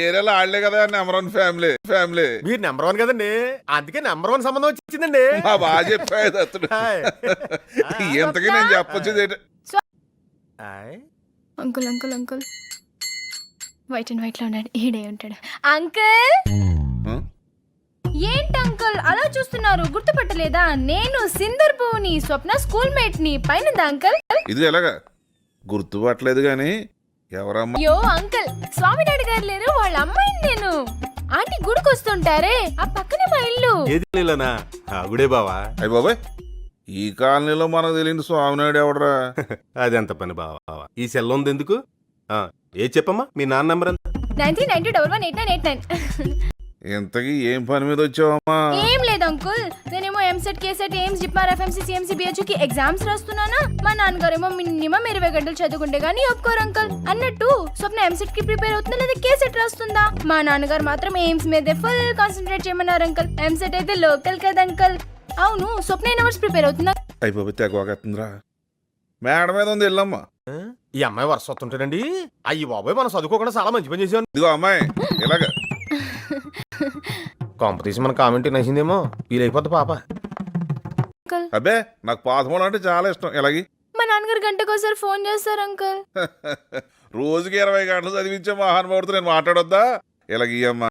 ఏరియాలో ఆడలే కదా number one family family. మీరు నెంబర్ 1 కదండి, అందుకే నెంబర్ 1 సంబంధం వచ్చిందండి. బాగా చెప్పాడు అతడు. హాయ్. ఇంతకీ నేను చెప్పొచ్చేది hi. Uncle uncle uncle white and white లో ఉన్నాడు, ఈడే ఉంటాడు. అంకుల్ ఏంటి అంకుల్ అలా చూస్తున్నారు, గుర్తుపట్టలేదా? నేను సిందర్ పువ్వుని, స్వప్న స్కూల్ మేట్ ని. పైన అంకుల్ ఇది ఎలాగా గుర్తుపట్టలేదు గాని ఎవరమ్మా? అయ్యో అంకుల్, స్వామినాయుడు గారు లేరు, వాళ్ళ అమ్మాయిని నేను. ఆంటీ గుడికి వస్తుంటారే, ఆ పక్కనే మా ఇల్లు. ఏది లేనా గుడే బావా? అయ్య బాబాయ్, ఈ కాలనీలో మనకు తెలియని స్వామినాయుడు ఎవడరా? అదెంత పని బావా, ఈ సెల్ ఉంది ఎందుకు? ఏ చెప్పమ్మా మీ నాన్న నెంబర్ ఎంత? 9392118989. ఇంతకీ ఏం పని మీద వచ్చావమ్మా? ఏం లేదు అంకుల్, నేనేమో EAMCET cassette AIIMS JIPMER FMC CMC BHU కి ఎగ్జామ్స్ రాస్తున్నానా. మా నాన్నగారేమో మినిమం 20 గంటలు చదువుకుంటే గానీ ఒప్పుకోరు అంకుల్. అన్నట్టు స్వప్న ఎంసెట్ కి ప్రిపేర్ అవుతుందా లేదా కేసెట్ రాస్తుందా? మా నాన్నగారు మాత్రం ఎయిమ్స్ మీదే ఫుల్ కాన్సన్ట్రేట్ చేయమన్నారు అంకుల్. ఎంసెట్ అయితే లోకల్ కదా అంకుల్. అవును, స్వప్న ఎన్ని అవర్స్ ప్రిపేర్ అవుతుందా? అయ్యి బాబాయ్ తెగవాగేస్తుందిరా. మేడ మీద ఉంది వెళ్ళమ్మా. ఈ అమ్మాయి వరుస వస్తుంటాడండి. అయ్యి బాబాయ్, మనం చదువుకోకుండా చాలా మంచి పని చేసాం. ఇదిగో అమ్మాయి ఇలాగ కాంపిటీషన్ మన కామెంట్ నచ్చిందేమో, వీలైపోద్ది పాప. అబ్బే నాకు పాతమూల అంటే చాలా ఇష్టం. ఎలాగి మా నాన్నగారు గంటకోసారి ఫోన్ చేస్తారు అంకుల్. రోజుకి 20 గంటలు చదివించే మహానుభావుడితో నేను మాట్లాడొద్దా? ఇలాగ అమ్మా